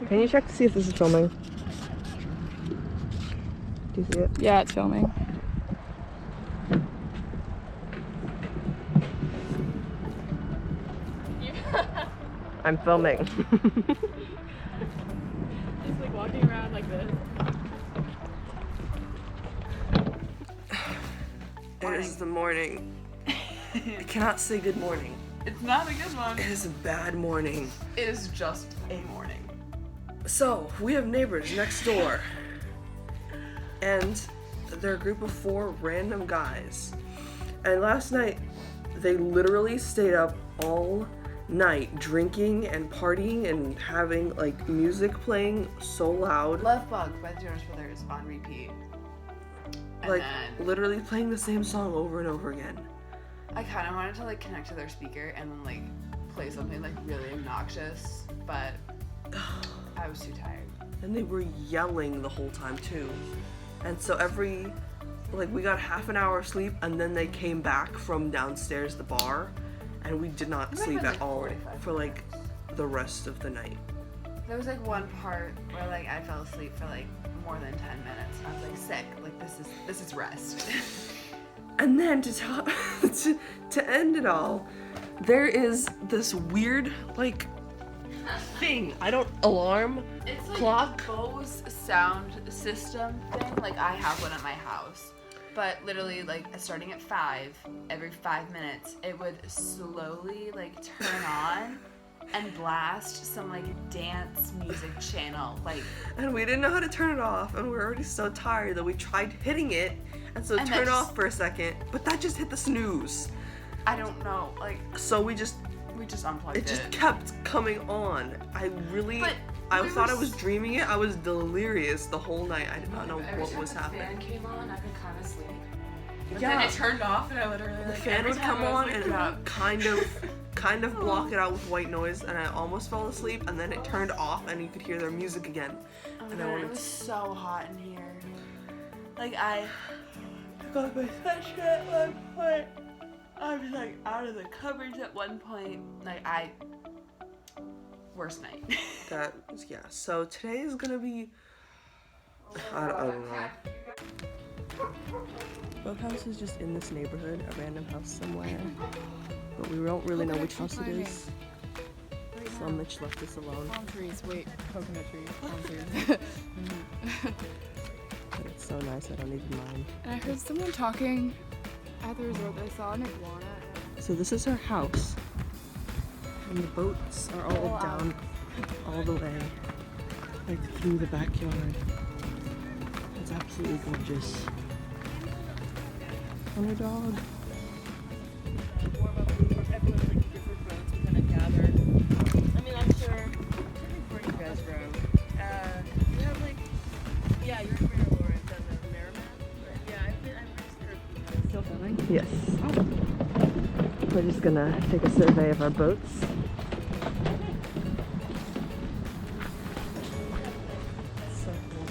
Can you check to see if this is filming? Do you see it? Yeah, it's filming. I'm filming. Just like walking around like this. It is the morning. I cannot say good morning. It's not a good one. It is a bad morning. It is just a morning. So, we have neighbors next door. And they're a group of 4 random guys. And last night, they literally stayed up all night drinking and partying and having like music playing so loud. Love Bug by the Jonas Brothers on repeat. And Like then literally playing the same song over and over again. I kind of wanted to like connect to their speaker and then like play something like really obnoxious, but I was too tired. And they were yelling the whole time too. And so we got half an hour of sleep and then they came back from downstairs the bar and we did not sleep at all for like the rest of the night. There was like one part where like I fell asleep for like more than 10 minutes. I was like sick. Like this is rest. And then to end it all, there is this weird like thing. Alarm It's like clock. Bose sound system thing. Like I have one at my house, but literally like starting at 5, every 5 minutes, it would slowly like turn on and blast some like dance music channel. Like, And we didn't know how to turn it off, and we were already so tired that we tried hitting it, and so it And turned that off for a second, but that just hit the snooze. I don't know. Like So we just unplugged it. it just kept coming on. I thought I was dreaming it. I was delirious the whole night. I did not know what was happening. The fan came on, I could kind of sleep. But Yeah. then it turned off, and I literally The like, fan every would time come I was on waking up. and kind of block it out with white noise, and I almost fell asleep, and then it turned off and you could hear their music again. Oh my And I God, wanted it was to- so hot in here. Like I got my sweatshirt at one point. I was like out of the covers at one point. Like worst night. So today is gonna be, I don't know. Boat house is just in this neighborhood, a random house somewhere, but we don't really know which house it is. So Mitch left us alone. Palm trees, wait, coconut trees, palm trees. But it's so nice, I don't even mind. And I heard someone talking at the resort that I saw an iguana. So this is our house, and the boats are all down all the way, like through the backyard. It's absolutely gorgeous. And a dog. Warm up, everyone's like different boats. We're gonna gather. I mean, I'm sure where you guys row. We have like, yeah, you're in Mary Lawrence and the Merriman. But yeah, I've just heard. Still filming? Yes. We're just gonna take a survey of our boats. So cool.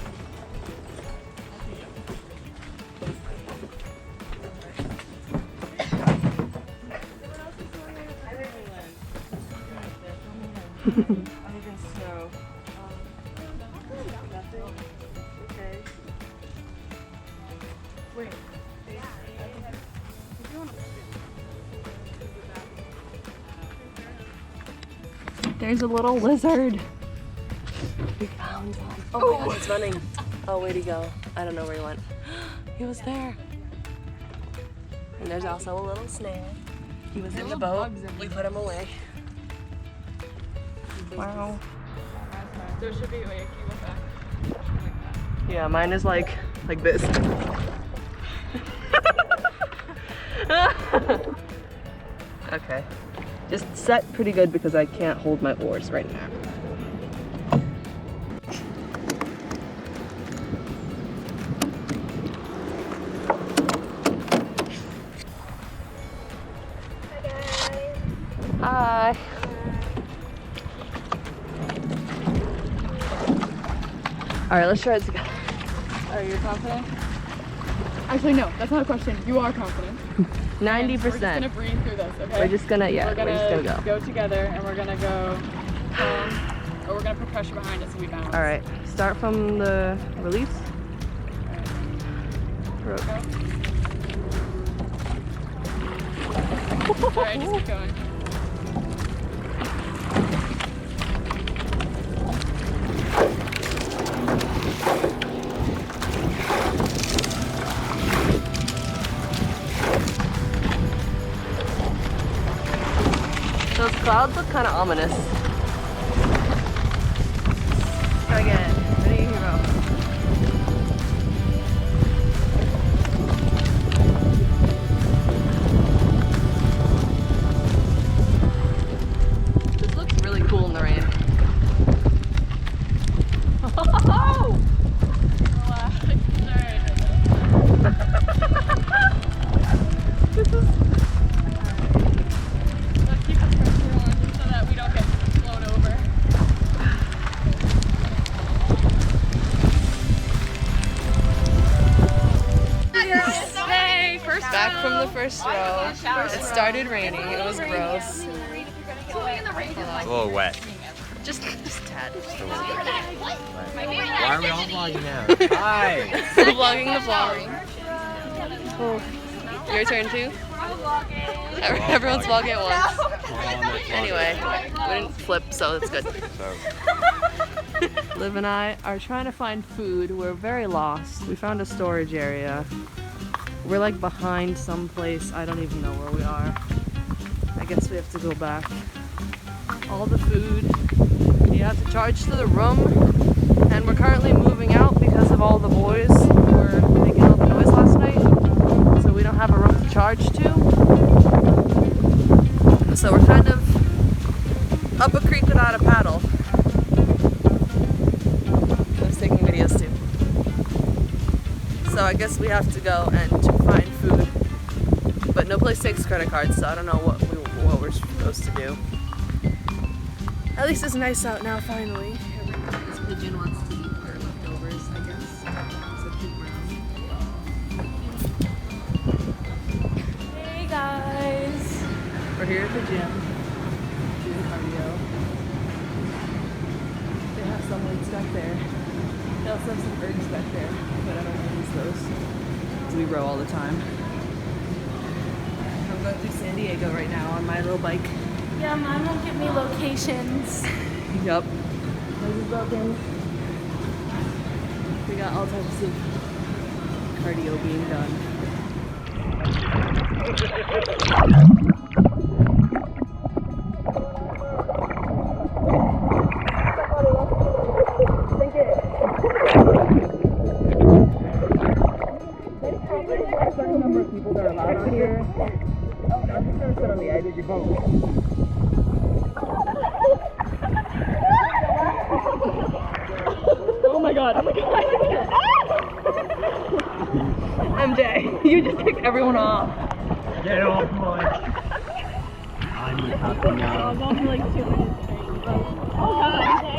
Other than snow. Nothing. Okay. Wait. There's a little lizard. Oh my God, he's running. Oh, where'd he go? I don't know where he went. He was there. And there's also a little snail. He was in the boat. We put him away. Wow. There should be, wait, can you look back? Yeah, mine is like this. Okay. Just set pretty good because I can't hold my oars right now. Hi. All right, let's try it together. Are you confident? Actually, no, that's not a question. You are confident. 90%. We're just gonna breathe through this, okay? We're just gonna, yeah, we're just gonna go. go together and we're gonna go, or we're gonna prepare pressure behind us and we bounce. All right, start from the release. Go. Alright, just keep going. Those clouds look kind of ominous. Try again. Ready, hero. This looks really cool in the rain. Oh! Relax. Alright. This is. Let's keep the pressure on so that we don't get blown over. Hey, first Back from the first row. It started raining. It was gross. It's a little wet. Just tad. Why are we all vlogging now? Hi! Vlogging the vlog. Oh. Your turn too? Everyone's vlogging at once. Anyway, we didn't flip, so that's good. Liv and I are trying to find food. We're very lost. We found a storage area. We're like behind someplace. I don't even know where we are. I guess we have to go back. All the food you have to charge to the room, and we're currently moving out because of all the boys who were making all the noise last night. So we don't have a room to charge to. So we're kind of up a creek without a paddle. I was taking videos too. So I guess we have to go and find food. But no place takes credit cards, so I don't know what we're supposed to do. At least it's nice out now, finally. This pigeon wants to eat our leftovers, I guess. So keep around. Hey guys! We're here at the gym. Doing cardio. They have some weights back there. They also have some ergs back there, but I don't use those. So we row all the time. I'm going through San Diego right now on my little bike. Yeah, Mom won't give me locations. Yup. This is broken. We got all types of cardio being done. There's a certain number of people that are allowed on here. I'm just gonna sit on the edge of your boat. Oh my god, oh my god. MJ, you just kicked everyone off. Get off my... I'm happy now. I'm on like 2 minutes straight. Oh god.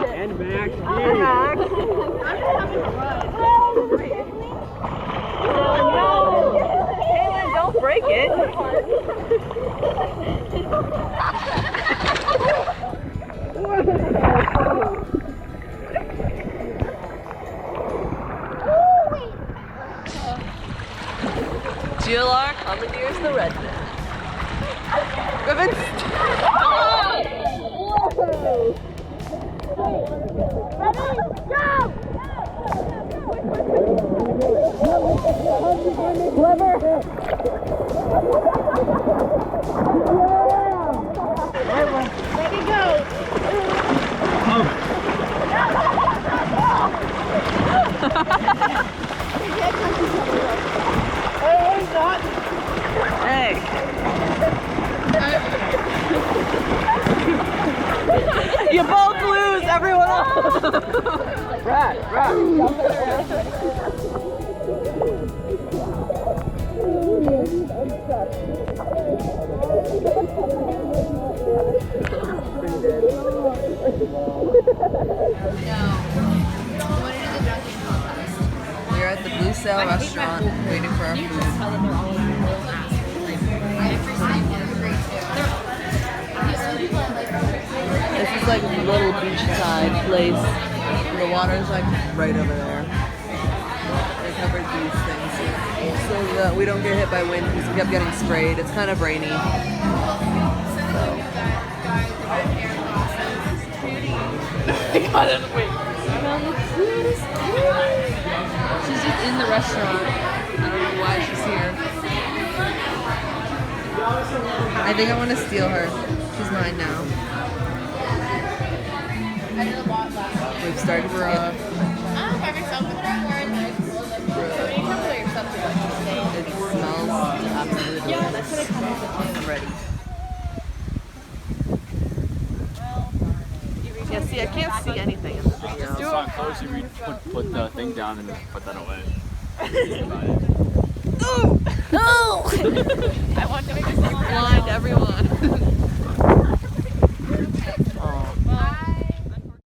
And Max. Max. I'm having fun. No! Kaylin, don't break it. GLR commandeers the redneck. Ribbons. Clever. Ready, go. Hey. You both lose, everyone else. Right. We're at the Blue Sail restaurant waiting for our food. This is It's like a little beachside place. The water's like right over there. They covered these things so that we don't get hit by wind because we kept getting sprayed. It's kind of rainy. She's just in the restaurant. I don't know why she's here. I think I want to steal her. She's mine now. We've started rough. I'm by myself, but I'm wearing nice clothes. Like, so many times by yourself, you like to stay. It smells absolutely Yeah, delicious. that's what I come up with. I'm ready. Yeah, see, I can't see anything in the video. It's not close. You put the thing down and put that away. I want to make myself Blind everyone.